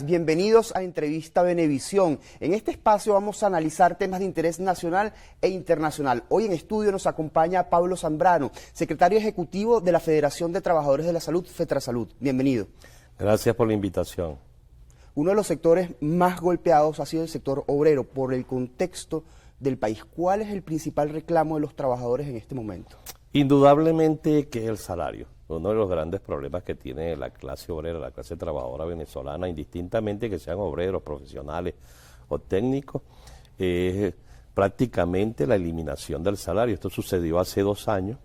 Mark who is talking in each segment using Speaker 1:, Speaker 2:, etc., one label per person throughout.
Speaker 1: bienvenidos a Entrevista Venevisión. En este espacio vamos a analizar temas de interés nacional e internacional. Hoy en estudio nos acompaña Pablo Zambrano, secretario ejecutivo de la Federación de Trabajadores de la Salud, FETRASalud. Bienvenido.
Speaker 2: Gracias por la invitación.
Speaker 1: Uno de los sectores más golpeados ha sido el sector obrero por el contexto del país. ¿Cuál es el principal reclamo de los trabajadores en este momento?
Speaker 2: Indudablemente que es el salario. Uno de los grandes problemas que tiene la clase obrera, la clase trabajadora venezolana, indistintamente que sean obreros, profesionales o técnicos, es prácticamente la eliminación del salario. Esto sucedió hace 2 años,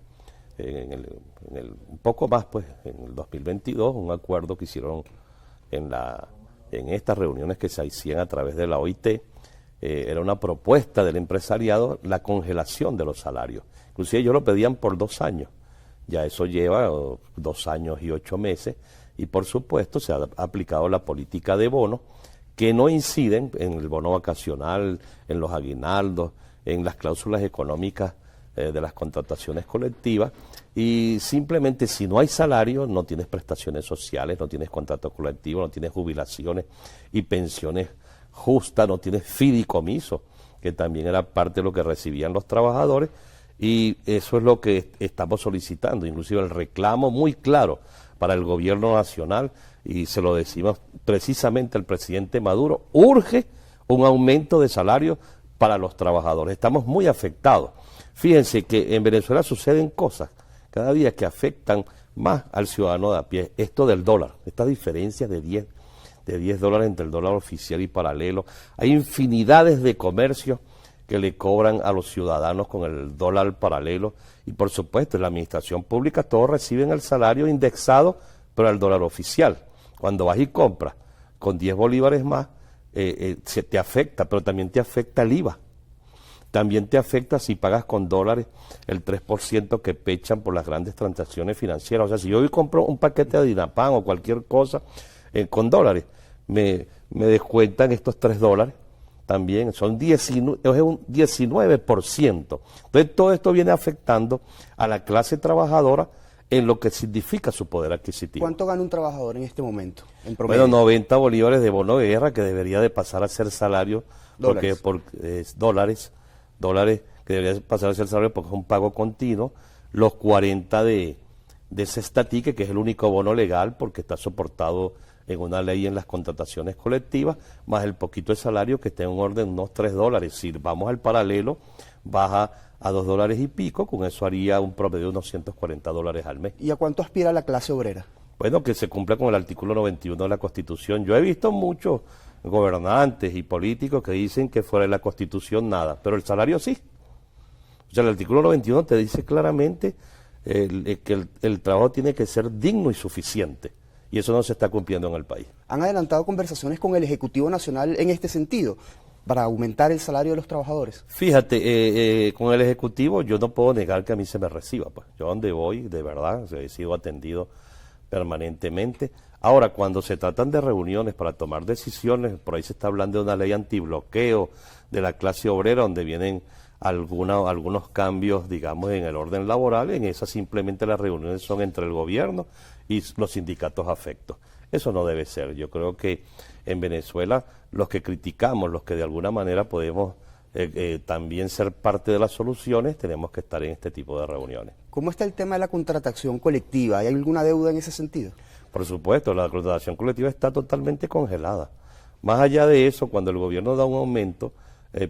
Speaker 2: un poco más, pues, en el 2022, un acuerdo que hicieron en estas reuniones que se hacían a través de la OIT. Era una propuesta del empresariado la congelación de los salarios. Inclusive ellos lo pedían por 2 años. Ya eso lleva 2 años y 8 meses y por supuesto se ha aplicado la política de bonos que no inciden en el bono vacacional, en los aguinaldos, en las cláusulas económicas de las contrataciones colectivas y simplemente si no hay salario no tienes prestaciones sociales, no tienes contratos colectivos, no tienes jubilaciones y pensiones justas, no tienes fideicomiso, que también era parte de lo que recibían los trabajadores. Y eso es lo que estamos solicitando, inclusive el reclamo muy claro para el gobierno nacional, y se lo decimos precisamente al presidente Maduro, urge un aumento de salario para los trabajadores. Estamos muy afectados. Fíjense que en Venezuela suceden cosas cada día que afectan más al ciudadano de a pie. Esto del dólar, estas diferencias de 10 dólares entre el dólar oficial y paralelo. Hay infinidades de comercios que le cobran a los ciudadanos con el dólar paralelo y por supuesto en la administración pública todos reciben el salario indexado pero al dólar oficial. Cuando vas y compras con 10 bolívares más se te afecta, pero también te afecta el IVA. También te afecta si pagas con dólares el 3% que pechan por las grandes transacciones financieras. O sea, si yo hoy compro un paquete de Dinapán o cualquier cosa con dólares, me descuentan estos 3 dólares. También son un 19%. Entonces todo esto viene afectando a la clase trabajadora en lo que significa su poder adquisitivo.
Speaker 1: ¿Cuánto gana un trabajador en este momento, en promedio?
Speaker 2: Bueno, 90 bolívares de bono de guerra que debería de pasar a ser salario,
Speaker 1: Dólares.
Speaker 2: Dólares que debería pasar a ser salario porque es un pago continuo, los 40 de Cestatique, que es el único bono legal porque está soportado en una ley en las contrataciones colectivas, más el poquito de salario que está en un orden de unos 3 dólares. Si vamos al paralelo, baja a 2 dólares y pico, con eso haría un promedio de unos 140 dólares al mes.
Speaker 1: ¿Y a cuánto aspira la clase obrera?
Speaker 2: Bueno, que se cumpla con el artículo 91 de la Constitución. Yo he visto muchos gobernantes y políticos que dicen que fuera de la Constitución nada, pero el salario sí. O sea, el artículo 91 te dice claramente que el trabajo tiene que ser digno y suficiente. Y eso no se está cumpliendo en el país.
Speaker 1: ¿Han adelantado conversaciones con el Ejecutivo Nacional en este sentido, para aumentar el salario de los trabajadores?
Speaker 2: Fíjate, con el Ejecutivo yo no puedo negar que a mí se me reciba. Pues. Yo donde voy, de verdad, he sido atendido permanentemente. Ahora, cuando se tratan de reuniones para tomar decisiones, por ahí se está hablando de una ley antibloqueo de la clase obrera, donde vienen algunos cambios, digamos, en el orden laboral. En esas simplemente las reuniones son entre el gobierno y los sindicatos afectos. Eso no debe ser. Yo creo que en Venezuela los que criticamos, los que de alguna manera podemos también ser parte de las soluciones, tenemos que estar en este tipo de reuniones.
Speaker 1: ¿Cómo está el tema de la contratación colectiva? ¿Hay alguna deuda en ese sentido?
Speaker 2: Por supuesto, la contratación colectiva está totalmente congelada. Más allá de eso, cuando el gobierno da un aumento,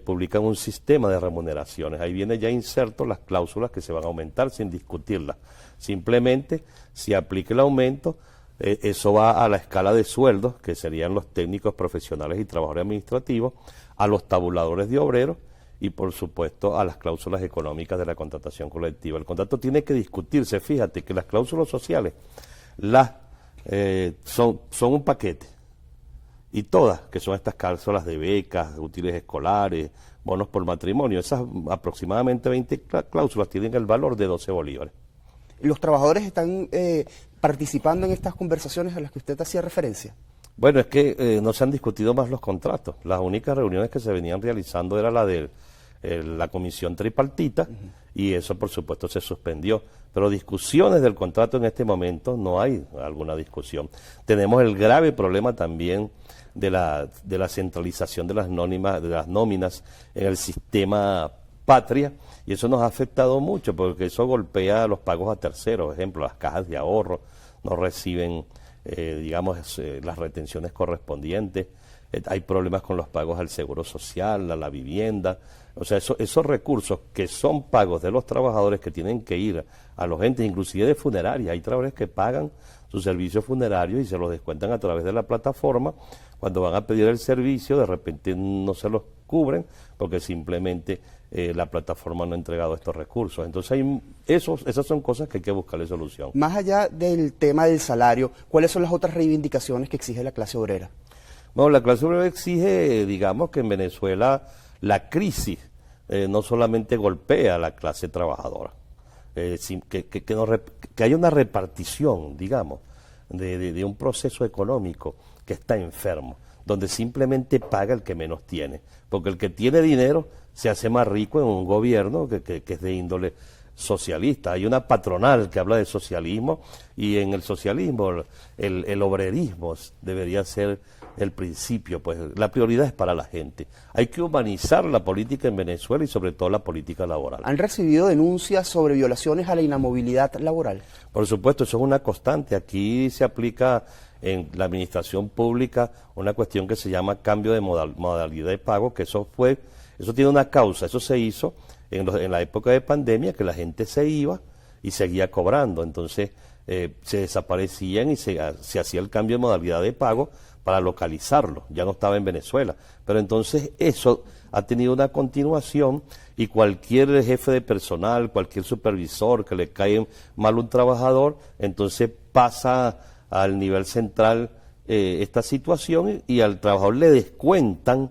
Speaker 2: publican un sistema de remuneraciones. Ahí viene ya inserto las cláusulas que se van a aumentar sin discutirlas. Simplemente, si aplica el aumento, eso va a la escala de sueldos, que serían los técnicos profesionales y trabajadores administrativos, a los tabuladores de obreros y, por supuesto, a las cláusulas económicas de la contratación colectiva. El contrato tiene que discutirse. Fíjate que las cláusulas sociales son un paquete. Y todas, que son estas cláusulas de becas, útiles escolares, bonos por matrimonio, esas aproximadamente 20 cláusulas tienen el valor de 12 bolívares.
Speaker 1: ¿Los trabajadores están participando en estas conversaciones a las que usted hacía referencia?
Speaker 2: Bueno, es que no se han discutido más los contratos. Las únicas reuniones que se venían realizando era la de la comisión tripartita y eso por supuesto se suspendió. Pero discusiones del contrato en este momento no hay alguna discusión. Tenemos el grave problema también de la centralización de las nóminas en el sistema patria, y eso nos ha afectado mucho porque eso golpea los pagos a terceros. Por ejemplo, las cajas de ahorro no reciben las retenciones correspondientes. Hay problemas con los pagos al seguro social, a la vivienda. O sea, esos recursos que son pagos de los trabajadores que tienen que ir a los entes, inclusive de funeraria. Hay trabajadores que pagan sus servicios funerarios y se los descuentan a través de la plataforma. Cuando van a pedir el servicio, de repente no se los cubren porque simplemente la plataforma no ha entregado estos recursos. Entonces, esas son cosas que hay que buscarle solución.
Speaker 1: Más allá del tema del salario, ¿cuáles son las otras reivindicaciones que exige la clase obrera?
Speaker 2: Bueno, la clase obrera exige, digamos, que en Venezuela la crisis no solamente golpea a la clase trabajadora, que haya una repartición, digamos, de un proceso económico que está enfermo, donde simplemente paga el que menos tiene, porque el que tiene dinero se hace más rico en un gobierno que es de índole socialista. Hay una patronal que habla de socialismo, y en el socialismo el obrerismo debería ser el principio, pues la prioridad es para la gente. Hay que humanizar la política en Venezuela y sobre todo la política laboral.
Speaker 1: ¿Han recibido denuncias sobre violaciones a la inamovilidad laboral?
Speaker 2: Por supuesto, eso es una constante. Aquí se aplica en la administración pública una cuestión que se llama cambio de modalidad de pago, que eso tiene una causa. Eso se hizo en la época de pandemia, que la gente se iba y seguía cobrando. Entonces se desaparecían y se hacía el cambio de modalidad de pago para localizarlo. Ya no estaba en Venezuela. Pero entonces eso ha tenido una continuación, y cualquier jefe de personal, cualquier supervisor que le cae mal un trabajador, entonces pasa al nivel central esta situación, y al trabajador le descuentan,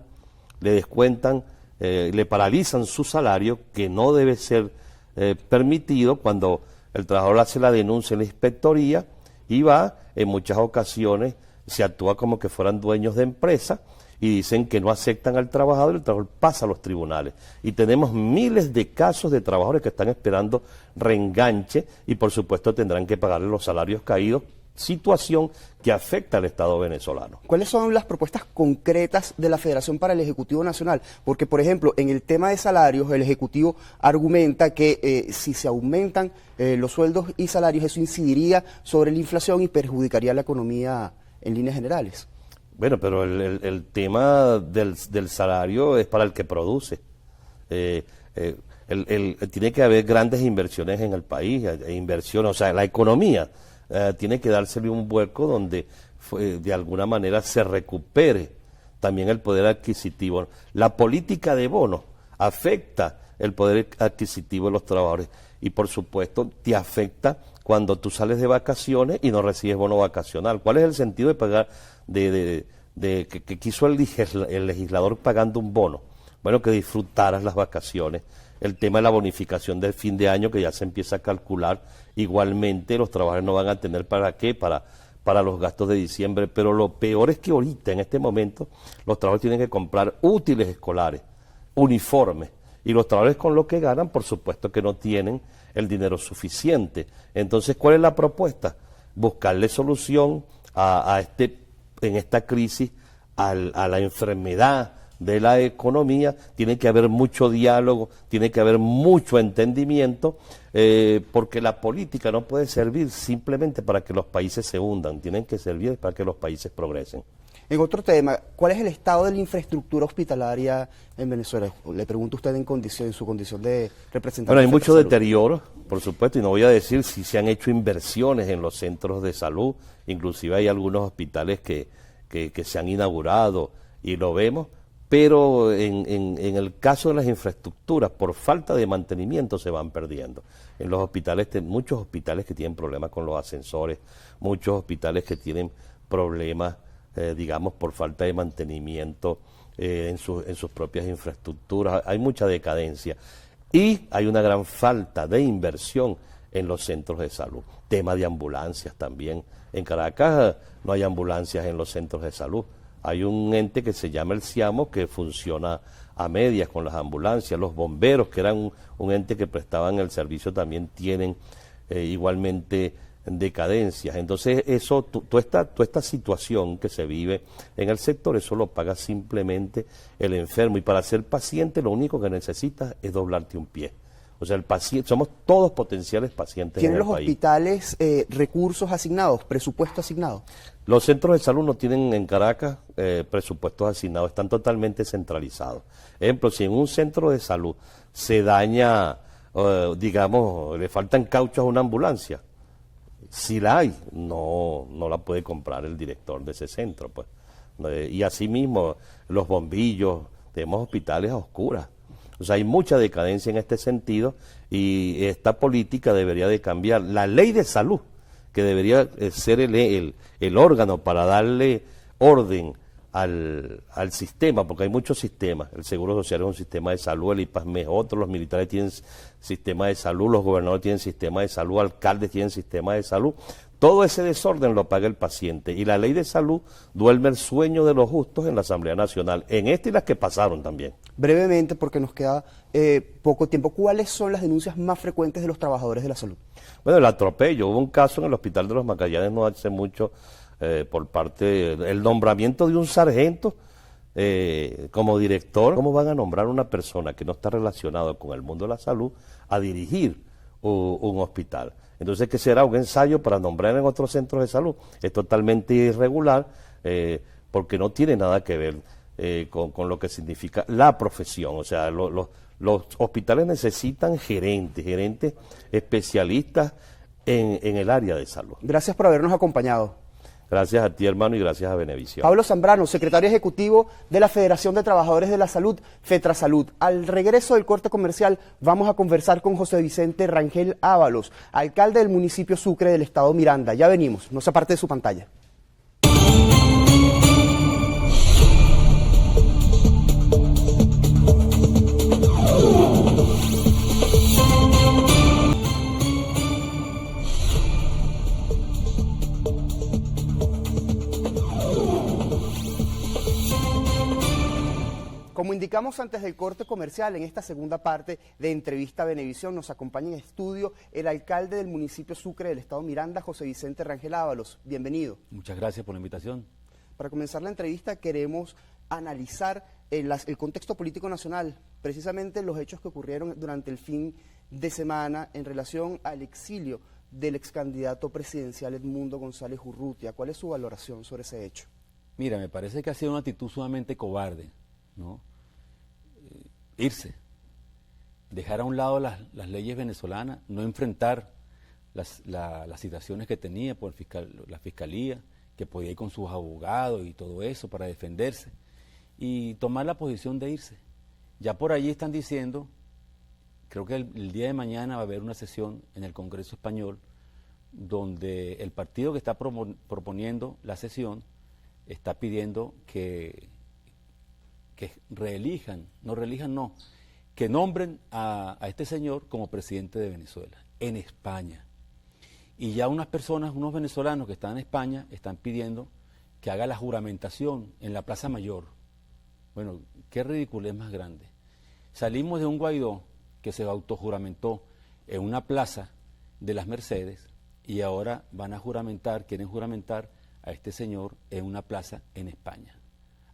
Speaker 2: le paralizan su salario, que no debe ser permitido. Cuando el trabajador hace la denuncia en la inspectoría y va, en muchas ocasiones se actúa como que fueran dueños de empresa y dicen que no aceptan al trabajador, y el trabajador pasa a los tribunales. Y tenemos miles de casos de trabajadores que están esperando reenganche, y por supuesto tendrán que pagarle los salarios caídos, situación que afecta al Estado venezolano.
Speaker 1: ¿Cuáles son las propuestas concretas de la Federación para el Ejecutivo Nacional? Porque, por ejemplo, en el tema de salarios, el Ejecutivo argumenta que si se aumentan los sueldos y salarios, eso incidiría sobre la inflación y perjudicaría la economía en líneas generales.
Speaker 2: Bueno, pero el tema del salario es para el que produce. Tiene que haber grandes inversiones en el país, inversiones, o sea, la economía tiene que dársele un vuelco donde de alguna manera se recupere también el poder adquisitivo. La política de bonos afecta el poder adquisitivo de los trabajadores, y por supuesto te afecta cuando tú sales de vacaciones y no recibes bono vacacional. ¿Cuál es el sentido de pagar, que quiso el legislador pagando un bono? Bueno, que disfrutaras las vacaciones. El tema de la bonificación del fin de año, que ya se empieza a calcular. Igualmente los trabajadores no van a tener para qué, para los gastos de diciembre. Pero lo peor es que ahorita, en este momento, los trabajadores tienen que comprar útiles escolares, uniformes, y los trabajadores con lo que ganan, por supuesto que no tienen el dinero suficiente. Entonces, ¿cuál es la propuesta? Buscarle solución en esta crisis a la enfermedad de la economía. Tiene que haber mucho diálogo, tiene que haber mucho entendimiento, porque la política no puede servir simplemente para que los países se hundan, tienen que servir para que los países progresen.
Speaker 1: En otro tema, ¿cuál es el estado de la infraestructura hospitalaria en Venezuela? Le pregunto a usted en su condición de representante.
Speaker 2: Bueno, hay mucho deterioro, por supuesto, y no voy a decir si se han hecho inversiones en los centros de salud. Inclusive hay algunos hospitales que se han inaugurado y lo vemos, pero en el caso de las infraestructuras, por falta de mantenimiento, se van perdiendo. En los hospitales, muchos hospitales que tienen problemas con los ascensores, muchos hospitales que tienen problemas, digamos, por falta de mantenimiento en sus propias infraestructuras. Hay mucha decadencia y hay una gran falta de inversión en los centros de salud. Tema de ambulancias también. En Caracas no hay ambulancias en los centros de salud. Hay un ente que se llama el CIAMO, que funciona a medias con las ambulancias. Los bomberos, que eran un ente que prestaban el servicio, también tienen igualmente decadencias. Entonces, eso, toda esta situación que se vive en el sector, eso lo paga simplemente el enfermo. Y para ser paciente, lo único que necesitas es doblarte un pie. O sea, el paciente, somos todos potenciales pacientes en el país.
Speaker 1: ¿Tienen los hospitales recursos asignados, presupuesto asignado?
Speaker 2: Los centros de salud no tienen en Caracas presupuestos asignados, están totalmente centralizados. Ejemplo, si en un centro de salud se daña, digamos, le faltan cauchos a una ambulancia, si la hay, no la puede comprar el director de ese centro, pues. Y asimismo, los bombillos, tenemos hospitales a oscuras. O sea, hay mucha decadencia en este sentido y esta política debería de cambiar. La ley de salud, que debería ser el órgano para darle orden al sistema, porque hay muchos sistemas. El Seguro Social es un sistema de salud, el IPASME es otro, los militares tienen sistema de salud, los gobernadores tienen sistema de salud, alcaldes tienen sistema de salud. Todo ese desorden lo paga el paciente y la ley de salud duerme el sueño de los justos en la Asamblea Nacional, en esta y las que pasaron también.
Speaker 1: Brevemente, porque nos queda poco tiempo, ¿cuáles son las denuncias más frecuentes de los trabajadores de la salud?
Speaker 2: Bueno, el atropello. Hubo un caso en el Hospital de los Magallanes no hace mucho por parte del nombramiento de un sargento como director. ¿Cómo van a nombrar a una persona que no está relacionada con el mundo de la salud a dirigir un hospital? Entonces, ¿qué será? ¿Un ensayo para nombrar en otros centros de salud? Es totalmente irregular porque no tiene nada que ver con lo que significa la profesión. O sea, los hospitales necesitan gerentes especialistas en el área de salud.
Speaker 1: Gracias por habernos acompañado.
Speaker 2: Gracias a ti, hermano, y gracias a Venevisión.
Speaker 1: Pablo Zambrano, secretario ejecutivo de la Federación de Trabajadores de la Salud, FETRASalud. Al regreso del corte comercial vamos a conversar con José Vicente Rangel Ábalos, alcalde del municipio Sucre del estado Miranda. Ya venimos, no se aparte de su pantalla. Como indicamos antes del corte comercial, en esta segunda parte de Entrevista a Venevisión nos acompaña en estudio el alcalde del municipio Sucre del estado Miranda, José Vicente Rangel Ábalos. Bienvenido.
Speaker 3: Muchas gracias por la invitación.
Speaker 1: Para comenzar la entrevista queremos analizar el contexto político nacional, precisamente los hechos que ocurrieron durante el fin de semana en relación al exilio del ex candidato presidencial Edmundo González Urrutia. ¿Cuál es su valoración sobre ese hecho?
Speaker 3: Mira, me parece que ha sido una actitud sumamente cobarde, ¿no? Irse, dejar a un lado las leyes venezolanas, no enfrentar las citaciones que tenía por la fiscalía, que podía ir con sus abogados y todo eso para defenderse, y tomar la posición de irse. Ya por allí están diciendo, creo que el día de mañana va a haber una sesión en el Congreso Español, donde el partido que está proponiendo la sesión está pidiendo que que nombren a este señor como presidente de Venezuela, en España. Y ya unas personas, unos venezolanos que están en España, están pidiendo que haga la juramentación en la Plaza Mayor. Bueno, qué ridiculez más grande. Salimos de un Guaidó que se autojuramentó en una plaza de las Mercedes y ahora quieren juramentar a este señor en una plaza en España.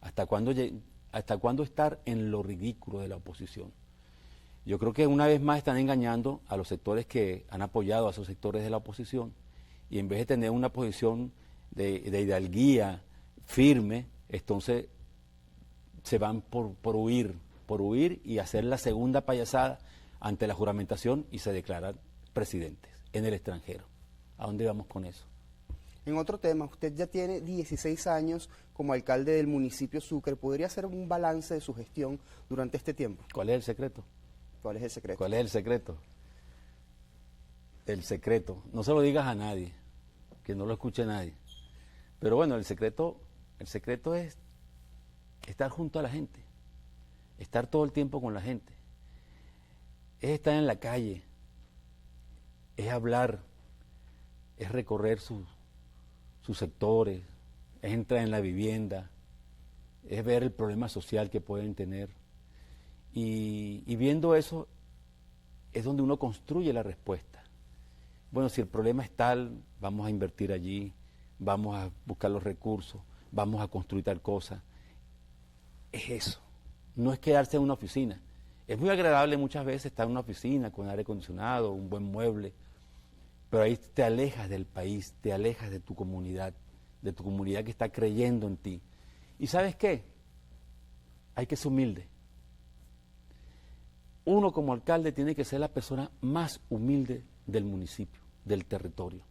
Speaker 3: ¿Hasta cuándo estar en lo ridículo de la oposición? Yo creo que una vez más están engañando a los sectores que han apoyado a esos sectores de la oposición y en vez de tener una posición de hidalguía firme, entonces se van por huir y hacer la segunda payasada ante la juramentación y se declaran presidentes en el extranjero. ¿A dónde vamos con eso?
Speaker 1: En otro tema, usted ya tiene 16 años como alcalde del municipio Sucre. ¿Podría hacer un balance de su gestión durante este tiempo?
Speaker 3: ¿Cuál es el secreto?
Speaker 1: ¿Cuál es el secreto?
Speaker 3: ¿Cuál es el secreto? El secreto. No se lo digas a nadie, que no lo escuche nadie. Pero bueno, el secreto es estar junto a la gente, estar todo el tiempo con la gente. Es estar en la calle, es hablar, es recorrer sus sectores, es entrar en la vivienda, es ver el problema social que pueden tener. Y viendo eso es donde uno construye la respuesta. bueno, si el problema es tal, vamos a invertir allí, vamos a buscar los recursos, vamos a construir tal cosa. Es eso, no es quedarse en una oficina. Es muy agradable muchas veces estar en una oficina con aire acondicionado, un buen mueble, pero ahí te alejas del país, te alejas de tu comunidad que está creyendo en ti. ¿Y sabes qué? Hay que ser humilde. Uno como alcalde tiene que ser la persona más humilde del municipio, del territorio.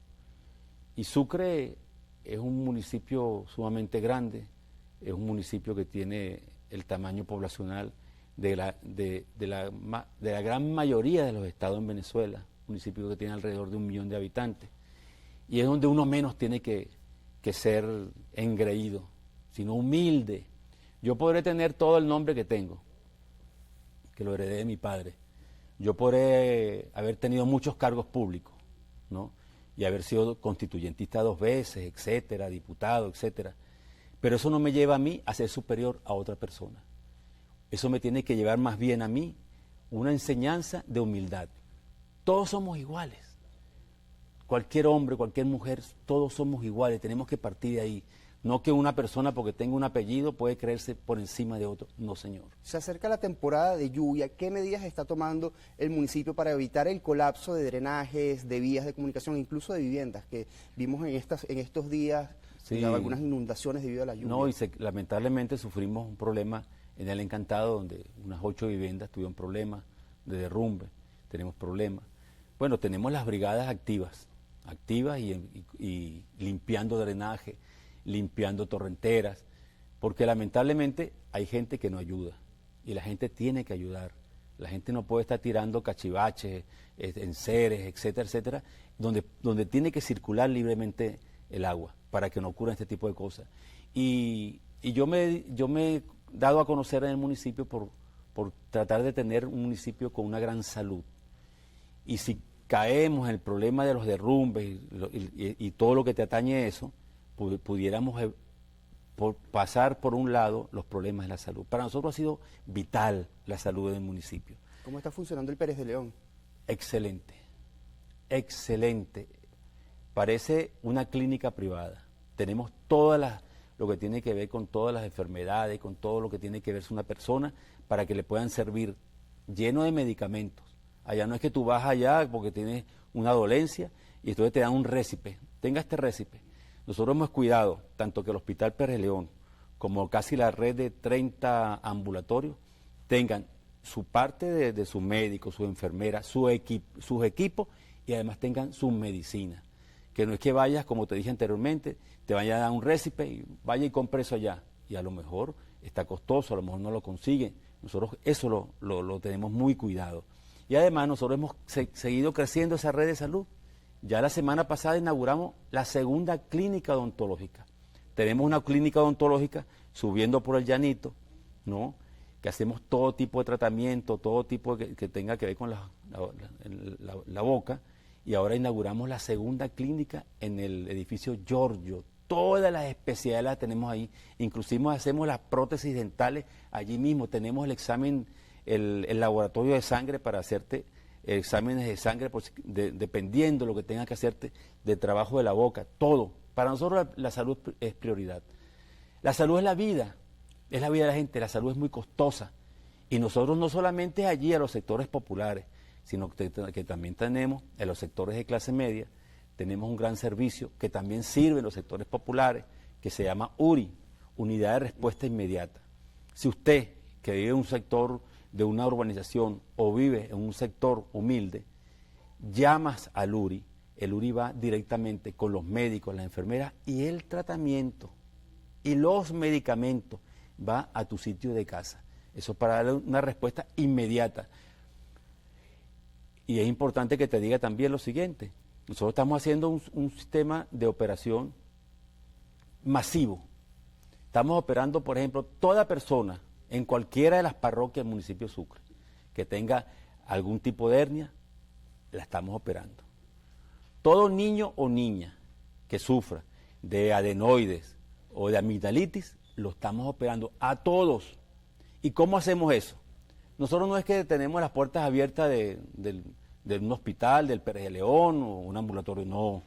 Speaker 3: Y Sucre es un municipio sumamente grande, es un municipio que tiene el tamaño poblacional de la gran mayoría de los estados en Venezuela, un municipio que tiene alrededor de 1 millón de habitantes. Y es donde uno menos tiene que ser engreído, sino humilde. Yo podré tener todo el nombre que tengo, que lo heredé de mi padre. Yo podré haber tenido muchos cargos públicos, ¿no? Y haber sido constituyentista 2 veces, etcétera, diputado, etcétera. Pero eso no me lleva a mí a ser superior a otra persona. Eso me tiene que llevar más bien a mí una enseñanza de humildad. Todos somos iguales. Cualquier hombre, cualquier mujer, todos somos iguales. Tenemos que partir de ahí. No que una persona porque tenga un apellido puede creerse por encima de otro. No, señor.
Speaker 1: Se acerca la temporada de lluvia. ¿Qué medidas está tomando el municipio para evitar el colapso de drenajes, de vías de comunicación, incluso de viviendas que vimos en estos días,
Speaker 3: Sí.
Speaker 1: algunas inundaciones debido a la lluvia?
Speaker 3: No, y lamentablemente sufrimos un problema en El Encantado, donde unas 8 viviendas tuvieron problemas de derrumbe. Tenemos problemas. Bueno, tenemos las brigadas activas y limpiando drenaje, limpiando torrenteras, porque lamentablemente hay gente que no ayuda y la gente tiene que ayudar. La gente no puede estar tirando cachivaches, enseres, etcétera, etcétera, donde tiene que circular libremente el agua para que no ocurran este tipo de cosas. Y yo me he dado a conocer en el municipio por tratar de tener un municipio con una gran salud. Y si caemos en el problema de los derrumbes y todo lo que te atañe a eso, pudiéramos pasar por un lado los problemas de la salud. Para nosotros ha sido vital la salud del municipio.
Speaker 1: ¿Cómo está funcionando el Pérez de León?
Speaker 3: Excelente, excelente. Parece una clínica privada. Tenemos lo que tiene que ver con todas las enfermedades, con todo lo que tiene que ver con una persona para que le puedan servir lleno de medicamentos. Allá no es que tú vas allá porque tienes una dolencia y entonces te dan un récipe. Tenga este récipe. Nosotros hemos cuidado tanto que el Hospital Pérez León como casi la red de 30 ambulatorios tengan su parte de sus médicos, sus enfermeras, sus equipos y además tengan su medicina. Que no es que vayas, como te dije anteriormente, te vaya a dar un récipe y vaya y compre eso allá. Y a lo mejor está costoso, a lo mejor no lo consiguen. Nosotros eso lo tenemos muy cuidado. Y además nosotros hemos seguido creciendo esa red de salud. Ya la semana pasada inauguramos la 2ª clínica odontológica. Tenemos una clínica odontológica subiendo por el Llanito, ¿no? Que hacemos todo tipo de tratamiento, todo tipo que tenga que ver con la boca. Y ahora inauguramos la 2ª clínica en el edificio Giorgio. Todas las especialidades las tenemos ahí. Inclusive hacemos las prótesis dentales allí mismo. Tenemos el examen, el laboratorio de sangre para hacerte exámenes de sangre dependiendo de lo que tengas que hacerte de trabajo de la boca. Todo. Para nosotros la salud es prioridad. La salud es la vida de la gente. La salud es muy costosa. Y nosotros no solamente allí a los sectores populares, sino que también tenemos en los sectores de clase media, tenemos un gran servicio que también sirve en los sectores populares, que se llama URI, Unidad de Respuesta Inmediata. Si usted, que vive en un sector de una urbanización o vive en un sector humilde, llamas al URI, el URI va directamente con los médicos, las enfermeras, y el tratamiento y los medicamentos va a tu sitio de casa. Eso es para darle una respuesta inmediata. Y es importante que te diga también lo siguiente. Nosotros estamos haciendo un sistema de operación masivo. Estamos operando, por ejemplo, toda persona en cualquiera de las parroquias del municipio de Sucre que tenga algún tipo de hernia, la estamos operando. Todo niño o niña que sufra de adenoides o de amigdalitis, lo estamos operando a todos. ¿Y cómo hacemos eso? Nosotros no es que tenemos las puertas abiertas del de un hospital, del Pérez de León o un ambulatorio, no.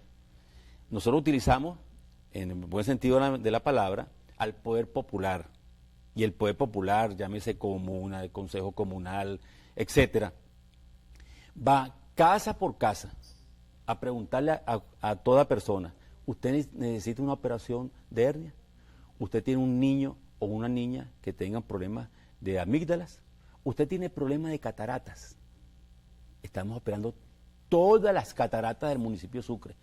Speaker 3: Nosotros utilizamos, en el buen sentido de la palabra, al poder popular. Y el poder popular, llámese comuna, el consejo comunal, etcétera, va casa por casa a preguntarle a toda persona, ¿usted necesita una operación de hernia? ¿Usted tiene un niño o una niña que tengan problemas de amígdalas? ¿Usted tiene problemas de cataratas? Estamos operando todas las cataratas del municipio de Sucre.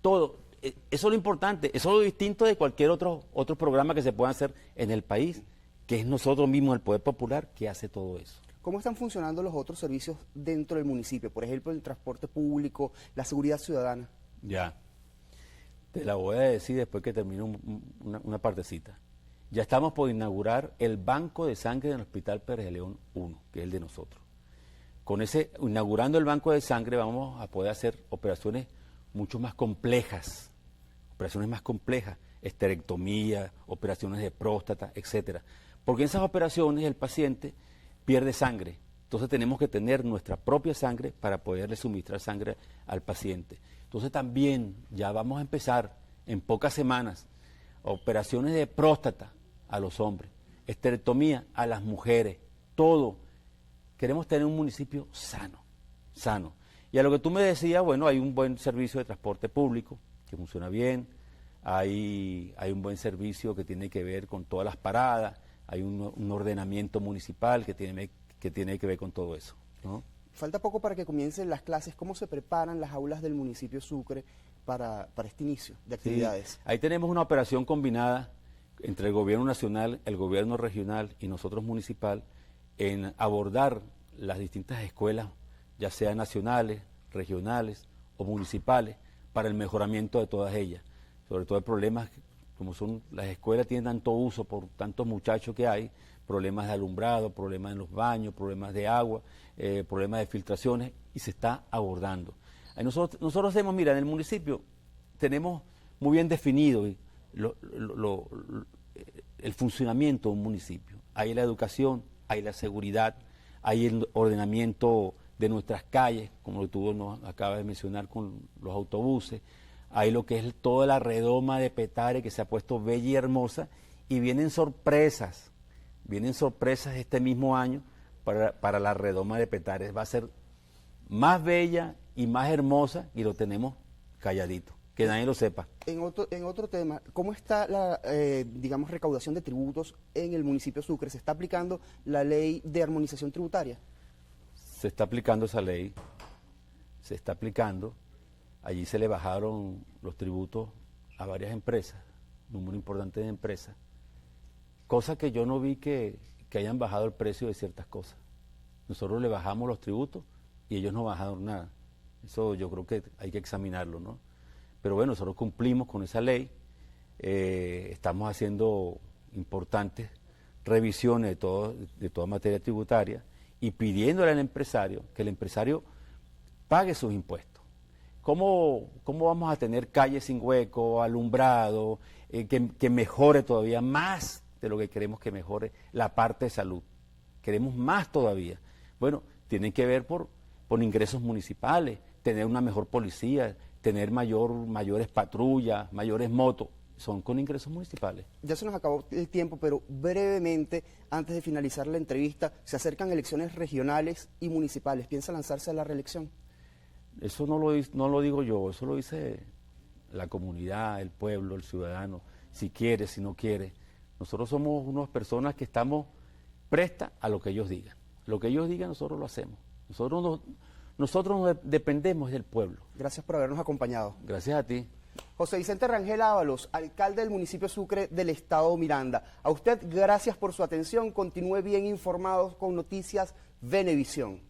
Speaker 3: Todo. Eso es lo importante, eso es lo distinto de cualquier otro programa que se pueda hacer en el país, que es nosotros mismos, el Poder Popular, que hace todo eso.
Speaker 1: ¿Cómo están funcionando los otros servicios dentro del municipio? Por ejemplo, el transporte público, la seguridad ciudadana.
Speaker 3: Ya. Te la voy a decir después que termine una partecita. Ya estamos por inaugurar el banco de sangre del Hospital Pérez de León 1, que es el de nosotros. Inaugurando el banco de sangre vamos a poder hacer operaciones mucho más complejas, esterectomía, operaciones de próstata, etcétera. Porque en esas operaciones el paciente pierde sangre. Entonces tenemos que tener nuestra propia sangre para poderle suministrar sangre al paciente. Entonces también ya vamos a empezar en pocas semanas operaciones de próstata a los hombres, esterectomía a las mujeres, todo. Queremos tener un municipio sano. Y a lo que tú me decías, bueno, hay un buen servicio de transporte público que funciona bien, hay un buen servicio que tiene que ver con todas las paradas, hay un ordenamiento municipal que tiene que ver con todo eso, ¿no?
Speaker 1: Falta poco para que comiencen las clases. ¿Cómo se preparan las aulas del municipio Sucre para este inicio de actividades?
Speaker 3: Sí, ahí tenemos una operación combinada entre el gobierno nacional, el gobierno regional y nosotros municipal en abordar las distintas escuelas, ya sean nacionales, regionales o municipales, para el mejoramiento de todas ellas. Sobre todo el problema, como son las escuelas tienen tanto uso por tantos muchachos que hay, problemas de alumbrado, problemas en los baños, problemas de agua, problemas de filtraciones, y se está abordando. Ahí nosotros hacemos, mira, en el municipio tenemos muy bien definido el funcionamiento de un municipio. Hay la educación, hay la seguridad, hay el ordenamiento de nuestras calles, como tú nos acabas de mencionar con los autobuses, hay lo que es toda la redoma de Petare que se ha puesto bella y hermosa, y vienen sorpresas este mismo año para la redoma de Petare. Va a ser más bella y más hermosa, y lo tenemos calladito, que nadie lo sepa.
Speaker 1: En otro tema, ¿cómo está la recaudación de tributos en el municipio de Sucre? ¿Se está aplicando la ley de armonización tributaria?
Speaker 3: Se está aplicando esa ley, se está aplicando. Allí se le bajaron los tributos a varias empresas, número importante de empresas, cosa que yo no vi que hayan bajado el precio de ciertas cosas. Nosotros le bajamos los tributos y ellos no bajaron nada. Eso yo creo que hay que examinarlo, ¿no? Pero bueno, nosotros cumplimos con esa ley, estamos haciendo importantes revisiones de toda materia tributaria y pidiéndole al empresario que el empresario pague sus impuestos. ¿Cómo vamos a tener calles sin hueco, alumbrado, que mejore todavía más de lo que queremos que mejore la parte de salud? Queremos más todavía. Bueno, tienen que ver por ingresos municipales, tener una mejor policía, tener mayores patrullas, mayores motos, son con ingresos municipales.
Speaker 1: Ya se nos acabó el tiempo, pero brevemente, antes de finalizar la entrevista, se acercan elecciones regionales y municipales. ¿Piensa lanzarse a la reelección?
Speaker 3: Eso no lo digo yo, eso lo dice la comunidad, el pueblo, el ciudadano, si quiere, si no quiere. Nosotros somos unas personas que estamos prestas a lo que ellos digan. Lo que ellos digan nosotros lo hacemos. Nosotros dependemos del pueblo.
Speaker 1: Gracias por habernos acompañado.
Speaker 3: Gracias a ti.
Speaker 1: José Vicente Rangel Ábalos, alcalde del municipio Sucre del estado Miranda. A usted, gracias por su atención. Continúe bien informados con Noticias Venevisión.